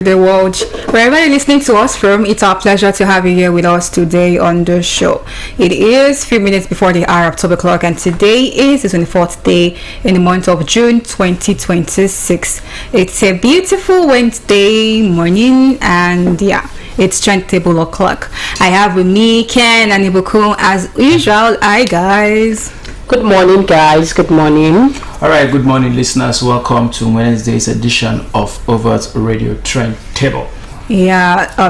the world. Wherever you're listening to us from, it's our pleasure to have you here with us today on the show. It is 3 minutes before the hour of 12 o'clock, and today is the 24th day in the month of June 2026. It's a beautiful Wednesday morning, and it's table o'clock. I have with me Ken and Ibukun as usual. Hi guys. Good morning, guys. Good morning. All right, good morning, listeners. Welcome to Wednesday's edition of Overt Radio Trend Table.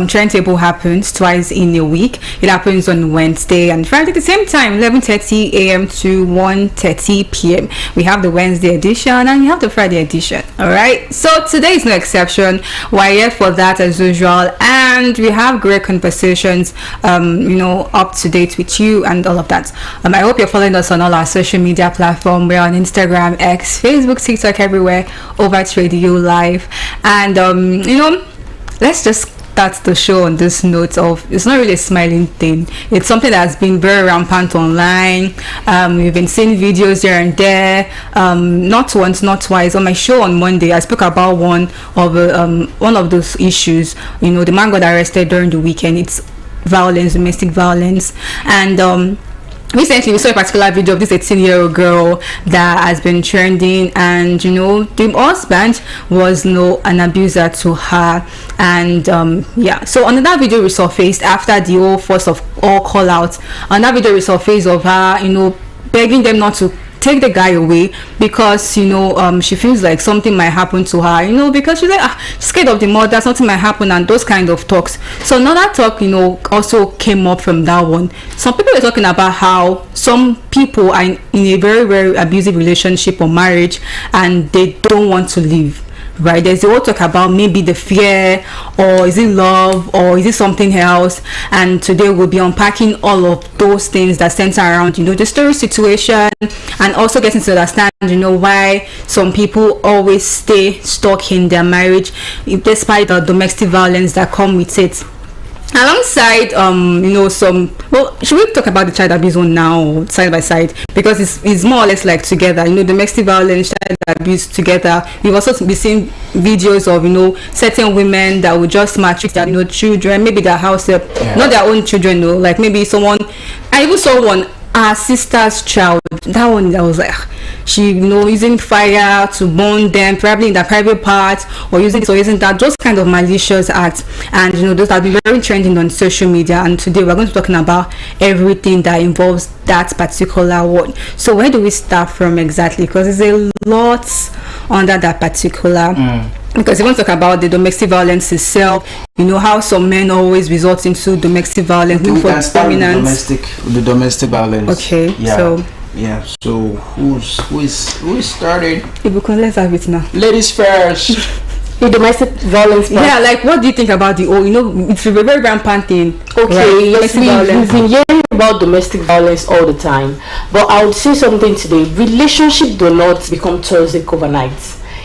Trend table happens twice in a week. It happens on Wednesday and Friday at the same time, 11:30 a.m. to 1:30 p.m. We have the Wednesday edition and we have the Friday edition. All right, so today is no exception. We're here for that as usual, and we have great conversations, up to date with you and all of that. I hope you're following us on all our social media platforms. We're on Instagram, X, Facebook, TikTok, everywhere. Overt Radio Live, and let's just start the show on this note of it's not really a smiling thing. It's something that's been very rampant online. We've been seeing videos here and there. Not once, not twice. On my show on Monday, I spoke about one of those issues. The man got arrested during the weekend. It's violence, domestic violence, and recently we saw a particular video of this 18-year-old girl that has been trending, and the husband was an abuser to her, and so another video resurfaced after the whole first of all call out. Another video resurfaced of her begging them not to take the guy away because she feels like something might happen to her, because she's like she's scared of the mother, something might happen, and those kind of talks. So another talk also came up from that one. Some people were talking about how some people are in a very, very abusive relationship or marriage and they don't want to leave. Right, there's the whole talk about maybe the fear, or is it love, or is it something else? And today we'll be unpacking all of those things that center around the story situation, and also getting to understand why some people always stay stuck in their marriage despite the domestic violence that come with it. Alongside should we talk about the child abuse one now side by side, because it's more or less like together, domestic violence, child abuse together. We've also been seeing videos of certain women that would just maltreat their children, maybe their house help, not their own children like maybe someone. I even saw one, our sister's child, that one that was like she using fire to burn them, probably in their private part, or using this or using that, those kind of malicious acts, and those have been very trending on social media. And today we're going to be talking about everything that involves that particular one. So where do we start from exactly, because there's a lot under that particular because you want to talk about the domestic violence itself, how some men always resort into domestic violence, we can start with the domestic violence. Okay, so who started? Let's have it now. Ladies first. The domestic violence part. Yeah, like what do you think about the it's a very rampant thing. Okay, yes, we've been hearing about domestic violence all the time, but I would say something today. Relationships do not become toxic overnight.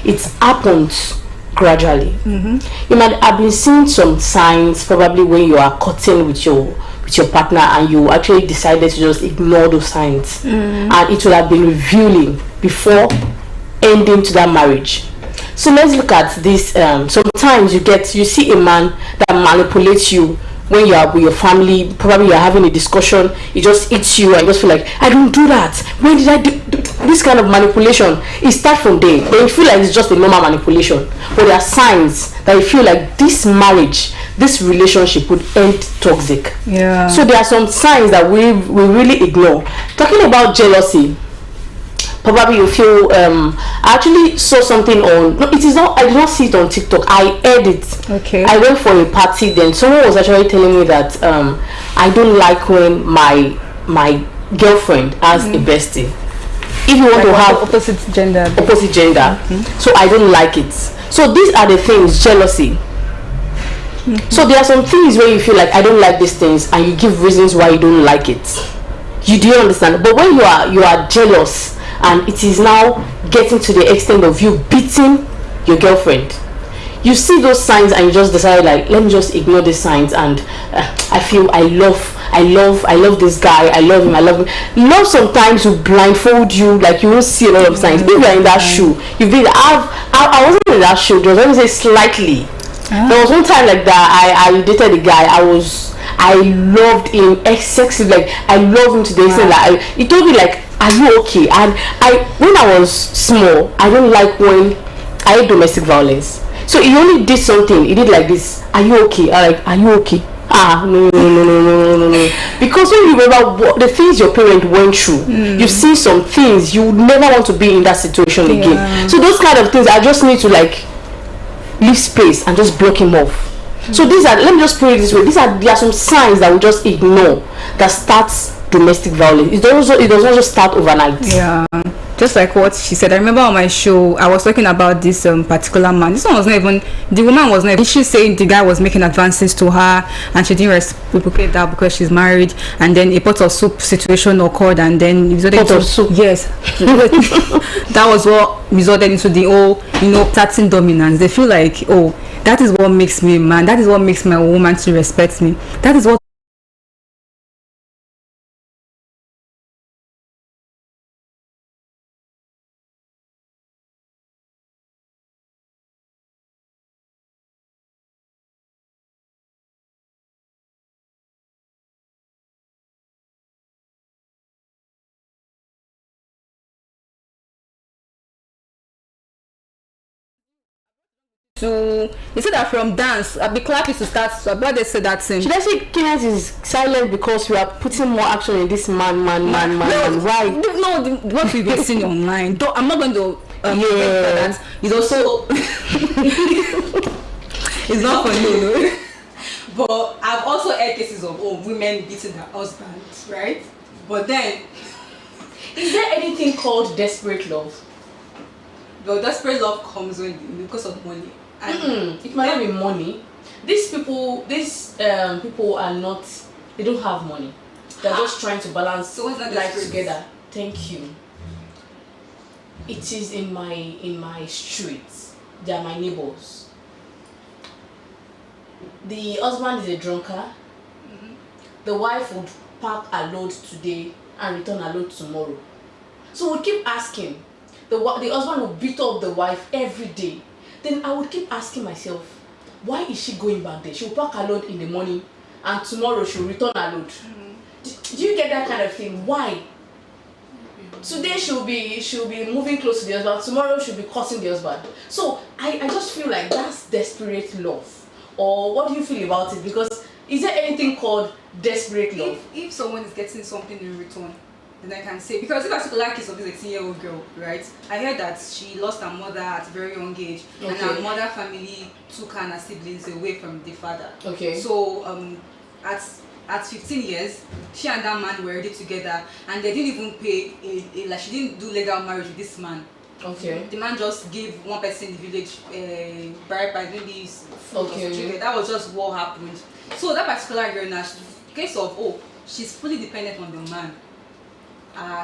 It happens gradually. You might have been seeing some signs probably when you are cutting with your partner, and you actually decided to just ignore those signs, and it will have been revealing before ending to that marriage. So let's look at this. Sometimes you see a man that manipulates you when you are with your family. Probably you are having a discussion, he just hits you and you just feel like, I don't do that. When did I do this kind of manipulation? It starts from there. Then you feel like it's just a normal manipulation, but there are signs that you feel like this marriage, this relationship would end toxic. So there are some signs that we really ignore. Talking about jealousy, probably you feel I actually saw something on, no, it is not, I did not see it on TikTok, I heard it. Okay, I went for a party, then someone was actually telling me that I don't like when my girlfriend has a bestie. If you want to have opposite gender, so I don't like it. So these are the things, jealousy. So there are some things where you feel like I don't like these things, and you give reasons why you don't like it. You do understand? But when you are jealous, and it is now getting to the extent of you beating your girlfriend, you see those signs and you just decide like, let me just ignore these signs, and I feel I love this guy, I love him. Love sometimes will blindfold you, like you won't see a lot of signs. If you're in that shoe, you've been I wasn't in that shoe, just let me say slightly. There was one time like that. I dated a guy. I loved him excessive. Like I love him to the extent that he told me like, "Are you okay?" And when I was small, I don't like when I hate domestic violence. So he only did something. He did like this. Are you okay? I like, are you okay? No. Because when you remember the things your parent went through, you've seen some things, you would never want to be in that situation again. So those kind of things, I just need to like leave space and just block him off. So these are, let me just put it this way, there are some signs that we just ignore that starts domestic violence. It doesn't just start overnight. Yeah, just like what she said. I remember on my show I was talking about this particular man. This one was not even, the woman was not, she's saying the guy was making advances to her and she didn't reciprocate that because she's married, and then a pot of soup situation occurred, and then it resulted pot of soup. Yes. That was what resulted into the whole, starting dominance. They feel like, oh, that is what makes me a man, that is what makes my woman to respect me, that is what to, they say that from dance the clap is to start, so why they say that thing. Should I say Kenyans is silent because we are putting more action in this man? Why? No, what we've been seeing online, though I'm not going to that. It's also it's not funny, but I've also heard cases of women beating their husbands, right? But then, is there anything called desperate love? Well, desperate love comes because of money. And it might not be money. These people are not. They don't have money. They're just trying to balance life together. Thank you. It is in my street. They are my neighbors. The husband is a drunkard. The wife would pack a load today and return a load tomorrow. So we keep asking. The husband will beat up the wife every day. Then I would keep asking myself, why is she going back there? She will pack a load in the morning and tomorrow she will return a load. Do you get that kind of thing? Why? Today she'll be moving close to the husband, tomorrow she'll be cursing the husband. So I just feel like that's desperate love. Or what do you feel about it? Because is there anything called desperate love? If someone is getting something in return, then I can say, because this particular case of this 18-year-old girl, right? I heard that she lost her mother at a very young age, and her mother family took her and her siblings away from the father. Okay. So at 15 years, she and that man were already together, and they didn't even pay like she didn't do legal marriage with this man. Okay. The man just gave one person in the village bribe by doing this food. Okay. That was just what happened. So that particular girl now, case of she's fully dependent on the man.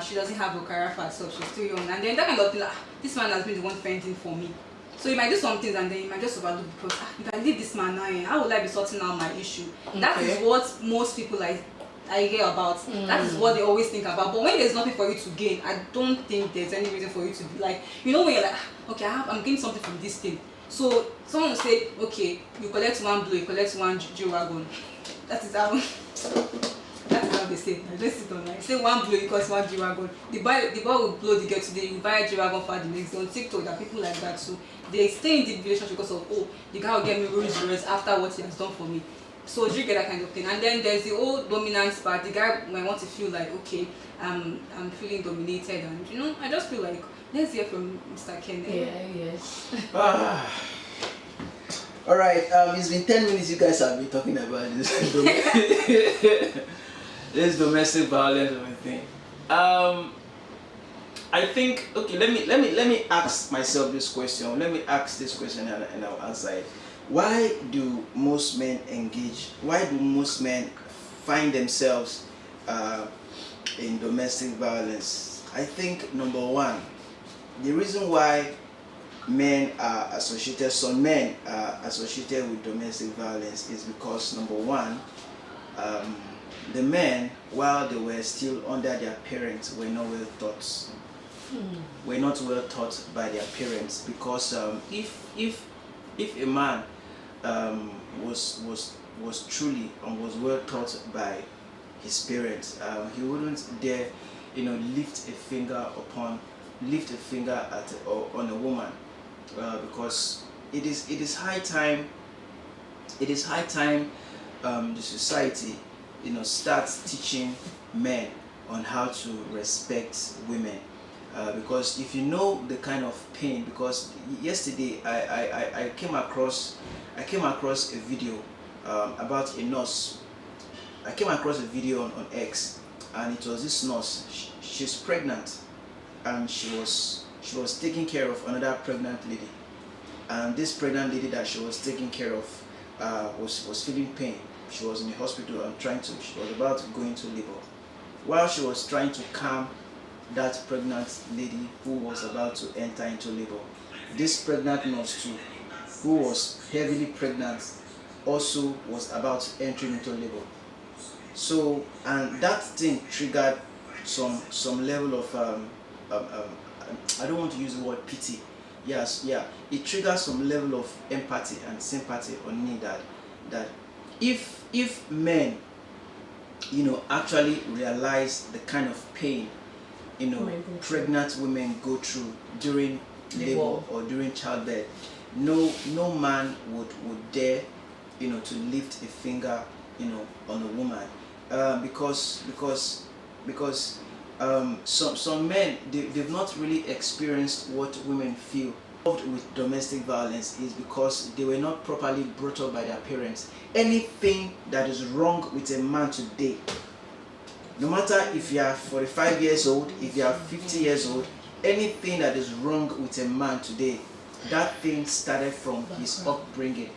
She doesn't have a career for herself, she's still young, and then that kind of thing, this man has been the one fending for me. So you might do some things and then you might just overlook, because if I leave this man now, how will I be sorting out my issue? Okay. That is what most people I hear about. That is what they always think about. But when there's nothing for you to gain, I don't think there's any reason for you to be like, when you're like, okay, I'm getting something from this thing. So someone will say, okay, you collect one blow, you collect one G-Wagon. That is how they say. I just sit online. Say one blow equals one G-Wagon. The boy will blow the girl today, you buy a G-Wagon for the next day. On TikTok, there are people like that. So they stay in the relationship because of, the guy will get me Rolls Royce after what he has done for me. So do you get that kind of thing? And then there's the whole dominance part. The guy might want to feel like, okay, I'm feeling dominated, and I just feel like, let's hear from Mr. Ken. Yeah, yes. All right. It's been 10 minutes. You guys have been talking about this. This domestic violence and everything. I think, okay, let me ask myself this question. Let me ask this question and I'll answer it. Why do most men engage? Why do most men find themselves in domestic violence? I think number one, the reason why men are associated, some men are associated with domestic violence is because number one, the men, while they were still under their parents, were not well taught. Were not well taught by their parents, because if a man was truly and was well taught by his parents. He wouldn't dare, lift a finger at or on a woman, because it is high time. It is high time the society, starts teaching men on how to respect women. Because if you know the kind of pain, because yesterday I came across a video about a nurse. I came across a video on X, and it was this nurse. She's pregnant, and she was taking care of another pregnant lady, and this pregnant lady that she was taking care of was feeling pain. She was in the hospital and she was about to go into labor. While she was trying to calm that pregnant lady who was about to enter into labor, this pregnant nurse too, who was heavily pregnant, also was about to enter into labor. So, and that thing triggered some level of I don't want to use the word pity. Yes, yeah, it triggers some level of empathy and sympathy on me, that if men, actually realize the kind of pain, pregnant women go through during labor or during childbirth, no man would dare, to lift a finger, on a woman, because some men, they've not really experienced what women feel with domestic violence, is because they were not properly brought up by their parents. Anything that is wrong with a man today, no matter if you are 45 years old, if you are 50 years old, anything that is wrong with a man today, that thing started from his upbringing,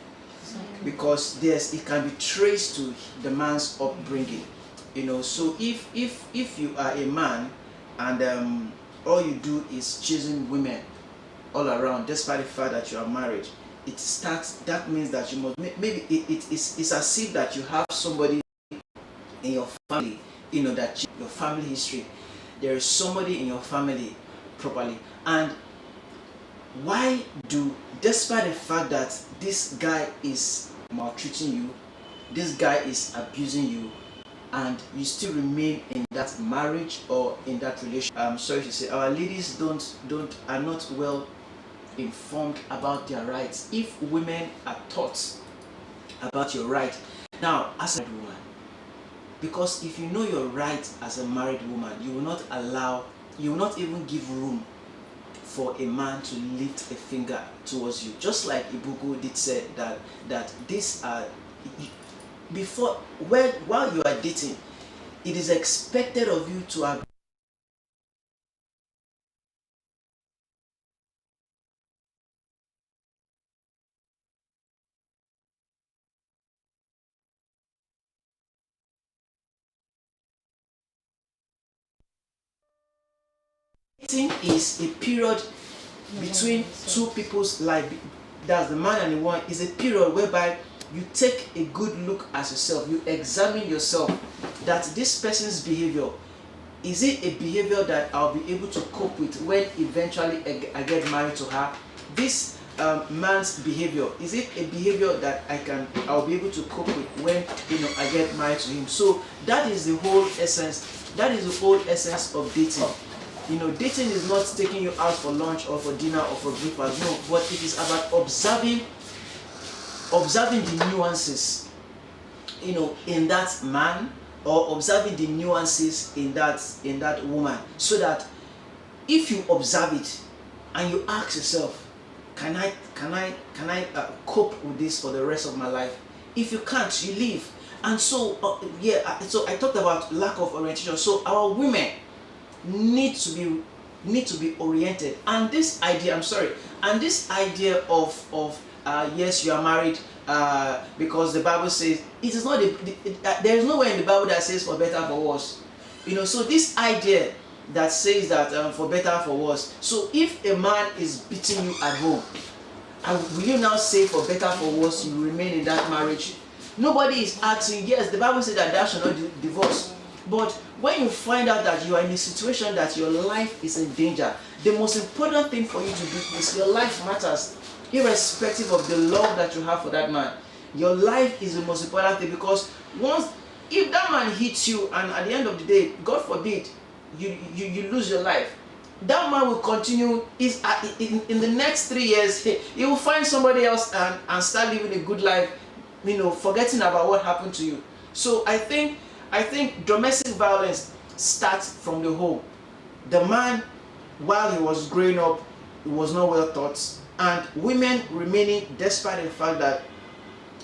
because it can be traced to the man's upbringing. So if you are a man and all you do is chasing women all around, despite the fact that you are married, that means that you must, maybe it's as if that you have somebody in your family, that your family history, there is somebody in your family properly. And why despite the fact that this guy is maltreating you, this guy is abusing you, and you still remain in that marriage or in that relationship? I'm sorry to say, our ladies are not well informed about their rights. If women are taught about your right, now as a married woman, because if you know your right as a married woman, you will not even give room for a man to lift a finger towards you. Just like Ibuku did say that these are, while you are dating, it is expected of you to have dating is a period between two people's life. That's the man and the woman. Is a period whereby you take a good look at yourself. You examine yourself, that this person's behavior, is it a behavior that I'll be able to cope with when eventually I get married to her? This man's behavior, is it a behavior that I'll be able to cope with when I get married to him? So that is the whole essence. That is the whole essence of dating. Dating is not taking you out for lunch or for dinner or for breakfast, no, but it is about observing the nuances, in that man, or observing the nuances in that woman, so that if you observe it and you ask yourself, can I cope with this for the rest of my life? If you can't, you leave. And so so I talked about lack of orientation. So our women need to be oriented, and this idea of yes, you are married because the Bible says it is not there is nowhere in the Bible that says for better for worse. So this idea that says that for better for worse. So if a man is beating you at home, will you now say for better for worse you remain in that marriage? Nobody is asking. Yes, the Bible says that thou shalt not divorce. But when you find out that you are in a situation that your life is in danger, the most important thing for you to do is your life matters. irrespective of the love that you have for that man. Your life is the most important thing, because if that man hits you and at the end of the day, God forbid, you lose your life, that man will continue. In the next 3 years, he will find somebody else and start living a good life, forgetting about what happened to you. So I think domestic violence starts from the home. The man, while he was growing up, he was not well taught, and women remaining, despite the fact that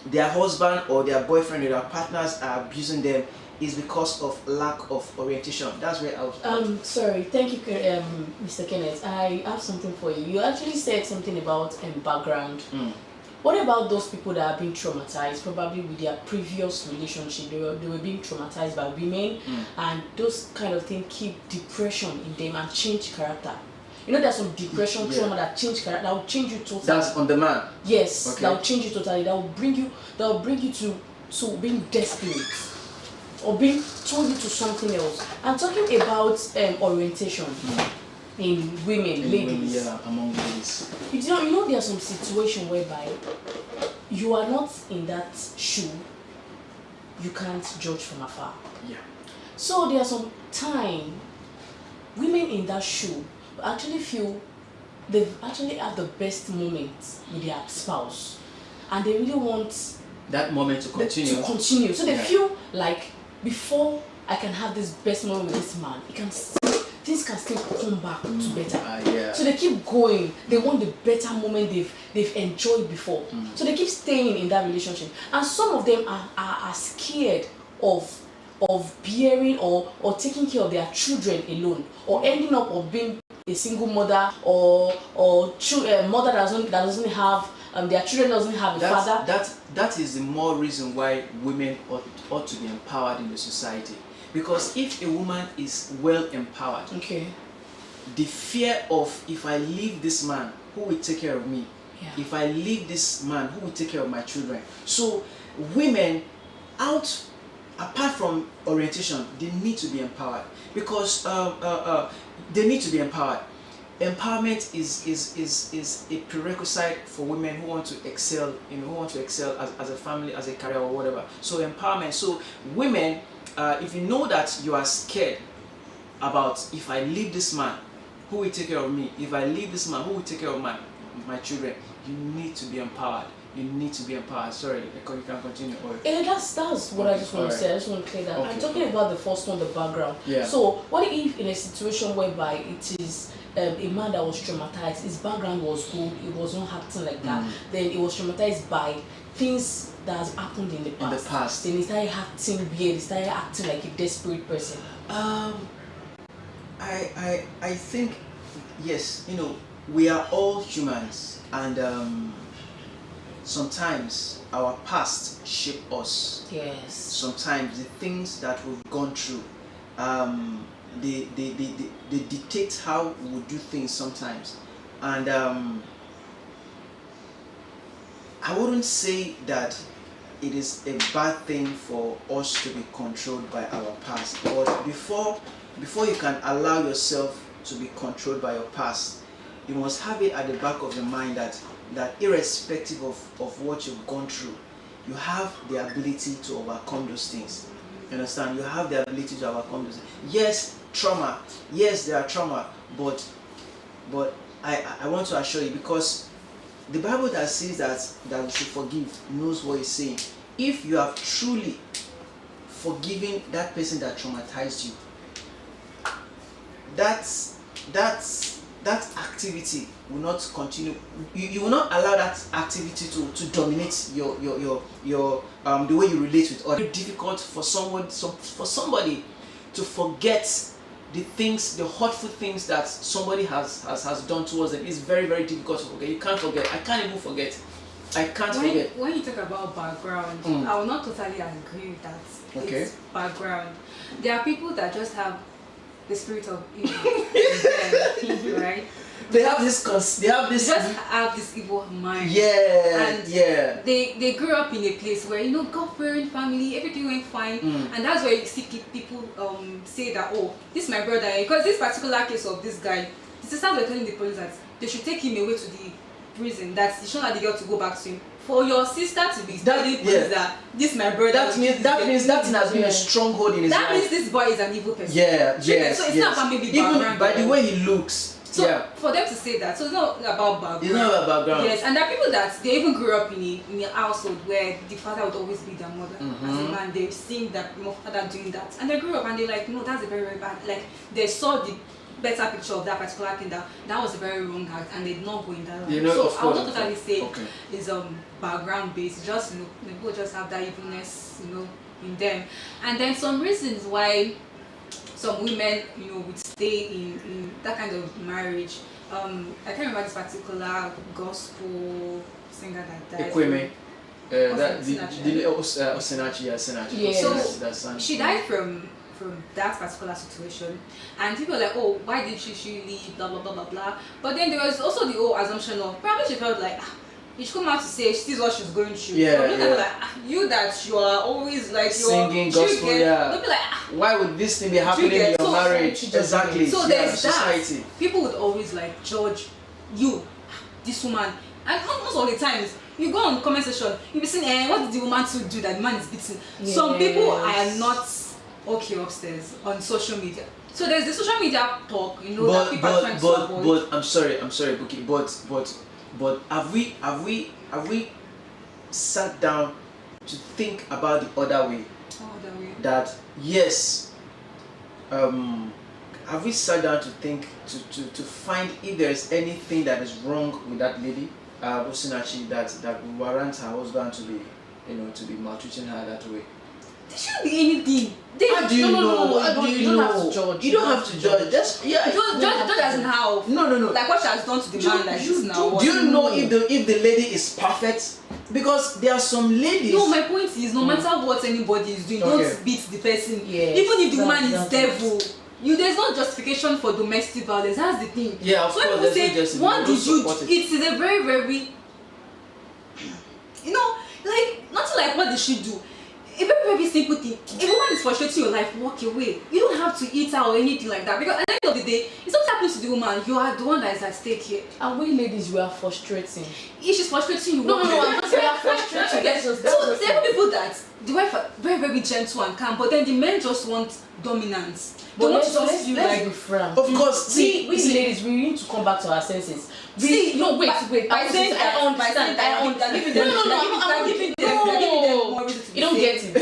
their husband or their boyfriend or their partners are abusing them, is because of lack of orientation. That's where I was. Sorry, thank you, Mr. Kenneth. I have something for you. You actually said something about background. What about those people that are being traumatized, probably with their previous relationship? They were being traumatized by women, and those kind of things keep depression in them and change character. There's some depression trauma that change character, that will change you totally. That's on the man. Yes, okay. That will change you totally. That will bring you to being desperate, or being told into something else. I'm talking about orientation in women, ladies. Yeah, among ladies. You know there are some situations whereby you are not in that shoe, you can't judge from afar. Yeah. So there are some time women in that shoe actually feel they actually have the best moments with their spouse, and they really want that moment to continue. So they feel like, before I can have this best moment with this man, things can still come back to better. So they keep going. They want the better moment they've enjoyed before. So they keep staying in that relationship. And some of them are scared of bearing or taking care of their children alone, or ending up of being a single mother, or mother that doesn't have their children doesn't have a father. That is the more reason why women ought to be empowered in the society. Because if a woman is well empowered, the fear of, if I leave this man, who will take care of me? If I leave this man, who will take care of my children? So women, apart from orientation, they need to be empowered, because they need to be empowered. Empowerment is a prerequisite for women who want to excel, as a family, as a career, or whatever. So empowerment. So women, if you know that you are scared about, if I leave this man, who will take care of me? If I leave this man, who will take care of my children? You need to be empowered. You need to be empowered. Sorry, you can continue. That's what I just want to say. I just want to clear that. I'm talking about the first one, the background. So what if in a situation whereby it is a man that was traumatized, his background was good, it was not acting like that, then he was traumatized by things that has happened in the past. Then he started acting weird, he started acting like a desperate person. I think, yes, we are all humans, and sometimes our past shape us. Yes. Sometimes the things that we've gone through, they dictate how we will do things sometimes. And I wouldn't say that it is a bad thing for us to be controlled by our past, but before you can allow yourself to be controlled by your past, you must have it at the back of your mind that irrespective of what you've gone through, you have the ability to overcome those things. You understand? You have the ability to overcome those things. Yes, trauma. Yes, there are trauma, but I want to assure you, because the Bible that says that we should forgive knows what it's saying. If you have truly forgiven that person that traumatized you, that activity will not continue. You will not allow that activity to dominate your the way you relate with others. It's difficult for somebody to forget the hurtful things that somebody has done towards them. It's very, very difficult to forget. You can't forget. I can't even forget. Forget. When you talk about background, I will not totally agree with that. Okay. It's background. There are people that just have the spirit of evil in them, right? They have this. Just have this evil mind. Yeah. And yeah. They grew up in a place where God-fearing family, everything went fine, and that's where you see people say that, oh, this is my brother, because this particular case of this guy, the sisters were telling the police that they should take him away to the prison, that's it's not the girl to go back to him. For your sister to be telling police yeah. that this my brother. That means that thing has been a stronghold in his life. That means this boy is an evil person. Yeah, yes, So it's yes. not about maybe even background. by the way he looks. So yeah. for them to say that, so it's not about background. It's not about background. Yes, and there are people that they even grew up in a household where the father would always be their mother. As a man, they've seen that father doing that, and they grew up and they're like, no, that's a very, very bad. Like they saw the better picture of that particular thing, that was a very wrong act, and they did not go in that line. You know, so of I would course, not totally say okay. it's background based. Just people just have that evilness, in them, and then some reasons why some women, would stay in that kind of marriage. I can't remember this particular gospel singer that died. Ekweme. Osinachi. Osinachi. So That's she died from that particular situation, and people were like, oh, why did she leave, blah blah blah blah blah. But then there was also the whole assumption of probably she felt like you should come out to say this is what she's going through. Yeah, so people like you that you are always like singing gospel. They'll be like, why would this thing be happening in your marriage? Exactly. So there's society. that. People would always like judge you, this woman, and almost all the times. You go on comment section, you'll be saying, what did the woman to do that the man is beating? Yes. Some people are not okay upstairs on social media. So there's the social media talk, that people are trying to avoid. But I'm sorry, Buki. But have we sat down to think about the other way? Other way. That yes, have we sat down to think to find if there is anything that is wrong with that lady? Osinachi, that warrants her husband to be maltreating her that way. There shouldn't be anything. How do you know? You don't have to judge. You don't have to judge. Just judge as in how. No. Like what she has done to the man like this now. Do you know if the lady is perfect? Because there are some ladies. No, my point is no matter what anybody is doing, don't beat the person. Yes, even if the woman is devil. There's no justification for domestic violence. That's the thing. Yeah, of so course. People say, what did you do? It is a very, very, like nothing like what did she do? A very, very simple thing. If a woman is frustrating your life, walk away. You don't have to eat her or anything like that. Because at the end of the day, if something happens to the woman, you are the one that is at stake here. And we ladies, we are frustrating. If she's frustrating you, no, I'm not saying frustrating. So there are people that the wife are very, very gentle and calm, but then the men just want dominance. But let's be frank. Of course, we ladies, we need to come back to our senses. Wait. I understand. I'm giving them more reason to be. You don't get it.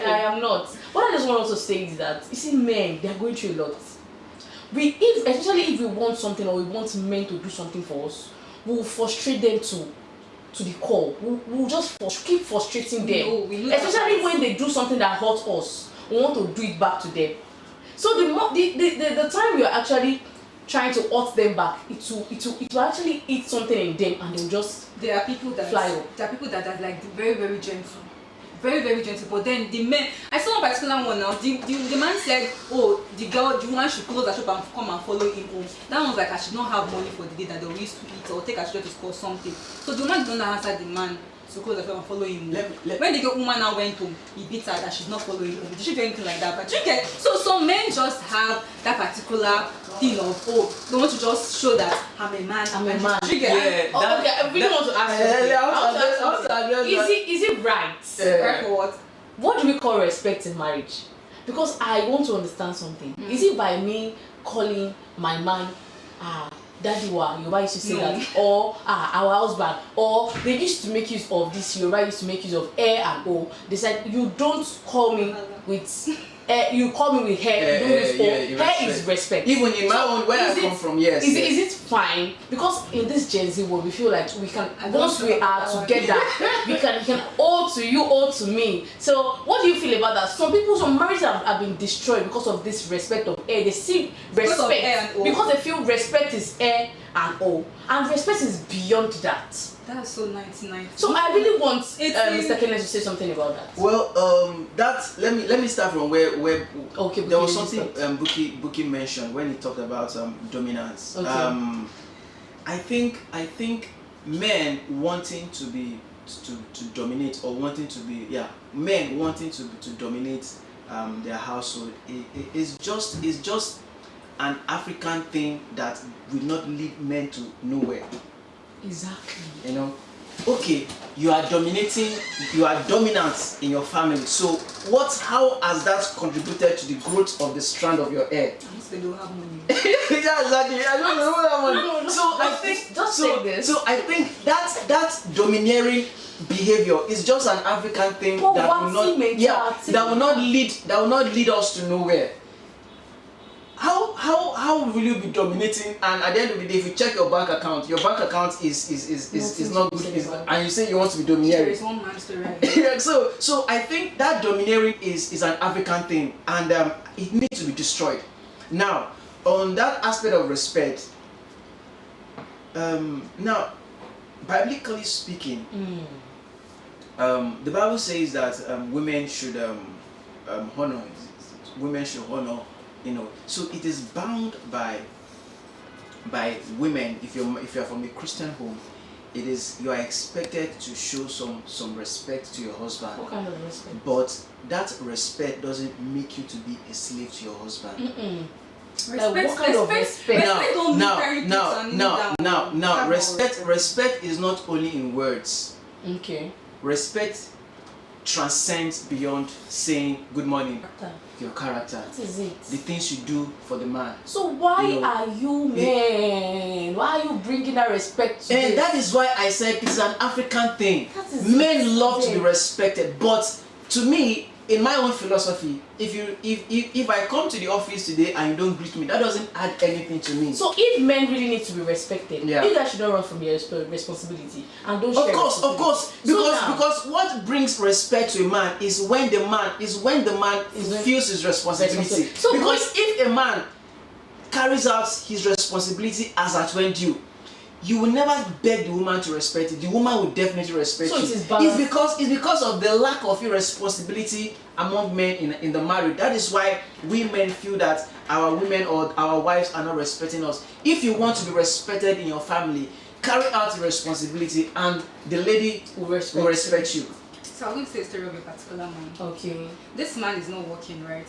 I am not. What I just want to say is that you see, men, they are going through a lot. Especially if we want something or we want men to do something for us, we will frustrate them to the core. We'll just keep frustrating them. Especially when they do something that hurts us, we want to do it back to them. So the time we are actually trying to hurt them back, it will actually eat something in them, and they'll just there are people that fly up. There are people that are like very, very gentle. Very, very gentle, but then the men, I saw one particular one now, the man said, oh, the woman should close her shop and come and follow him home. That one's like, I should not have money for the day that they used to eat or take her children to school or something. So the woman did not answer the man to close her shop and follow him home. When the woman now went home, he beat her that she's not following him. Did she do anything like that? But you get, so some men just have that particular thing of, oh, they want to just show that I'm a man. You get, yeah, okay, I really want to ask you. Is it right? Right for what? What do we call respect in marriage? Because I want to understand something. Is it by me calling my man daddy wa, Yoruba used to say that, or our husband, or they used to make use of this, Yoruba used to make use of and o. They said you don't call me with you call me with hair, you don't use o. Hair is respect. Even in my own where I come from, yes. Is it fine? Because in this Gen Z world, we feel like we can, once we are together, we can owe to you, owe to me. So what do you feel about that? Some marriages have been destroyed because of this respect of hair. They see respect because they feel respect is hair and o, and respect is beyond that. That's so 99. So I really want Mr. Kenneth to say something about that. Well, let me start from where there was something Buki mentioned when he talked about dominance. Okay. I think men wanting to dominate, or wanting to be men wanting to dominate their household is just an African thing that will not lead men to nowhere. Exactly. You know, okay, you are dominant in your family. So how has that contributed to the growth of the strand of your hair? They don't have money. Yeah, exactly. I don't know that one. No, So I think just take this. So I think that domineering behavior is just an African thing that will not lead us to nowhere. How will you be dominating, and at the end of the day, if you check your bank account is not good, and you say you want to be domineering? There is one man story. Yeah, so I think that domineering is an African thing, and it needs to be destroyed. Now, on that aspect of respect, now, biblically speaking, the Bible says that women should honor. Women should honor. You know, so it is bound by women. If you're from a Christian home, you are expected to show some respect to your husband. What kind of respect? But that respect doesn't make you to be a slave to your husband. Respect is not only in words. Okay. Respect transcends beyond saying good morning. Your character. What is it? The things you do for the man. So why are you men? Why are you bringing that respect to And this? that is why I said it's an African thing. Men love to be respected, but to me, in my own philosophy, if I come to the office today and you don't greet me, that doesn't add anything to me. So if men really need to be respected, you guys should not run from your responsibility and don't share. Of course, because what brings respect to a man is when the man feels his responsibility. So because if a man carries out his responsibility as at when due, you will never beg the woman to respect it. The woman will definitely respect you. It's because of the lack of irresponsibility among men in the marriage. That is why we men feel that our women or our wives are not respecting us. If you want to be respected in your family, carry out your responsibility and the lady will respect you. So I'm going to say a story of a particular man. Okay. This man is not working, right?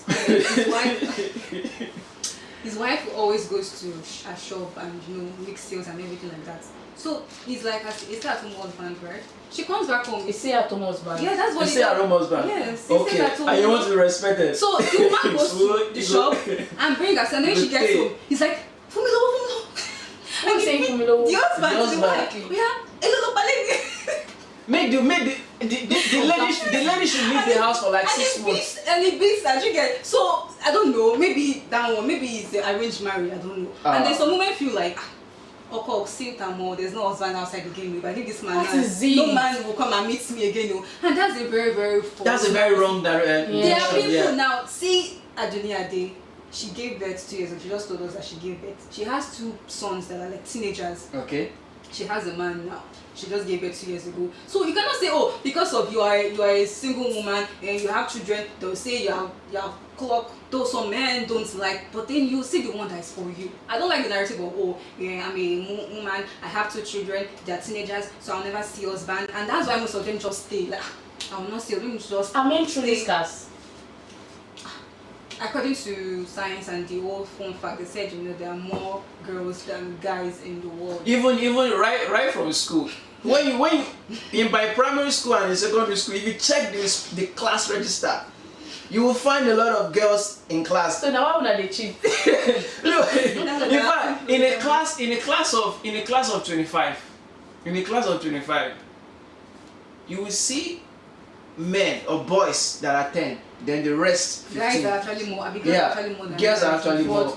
His wife always goes to a shop and make sales and everything like that. So he's like, it's at home husband, right? She comes back home. It's at home husband. Yeah, that's what he at home husband. Yes. Okay. And you want to be respected. So the woman goes to the shop and brings her, and then she gets home. He's like, Fumilo. Who's saying Fumilo? The husband, the wife. Yeah. Make the lady should leave the house for like 6 months. And he beats that you get. So I don't know. Maybe that one. Maybe it's the arranged marriage. I don't know. And then some women feel like, okay, see more. There's no husband outside the game. If I leave this man, no man will come and meet me again. And that's a very, very false. That's a very wrong direction. There are people now. See, Adunia Ade. She gave birth 2 years ago. She just told us that she gave birth. She has 2 sons that are like teenagers. Okay. She has a man now. She just gave birth 2 years ago. So you cannot say, oh, because of you are a single woman and you have children, they'll say you have clock. Those some men don't like, but then you see the one that is for you. I don't like the narrative of, oh, yeah, I'm a woman, I have 2 children, they're teenagers, so I'll never see husband. And that's why most of them just stay. Like, I will not see them just. I mean, truly scarce. According to science and the old fun fact, they said there are more girls than guys in the world. Even right from school. When you in by primary school and in secondary school, if you check the class register, you will find a lot of girls in class. So now why would they cheat? Look, in fact, in a class of 25, you will see men or boys that are 10. Then the rest 15. Guys are actually more. Girls are actually more.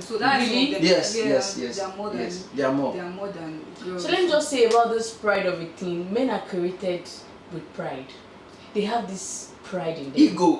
So that really? Yes. They are more than. They are more. They are more than girls. So let me just say about this pride of a thing. Men are created with pride. They have this pride in them. Ego.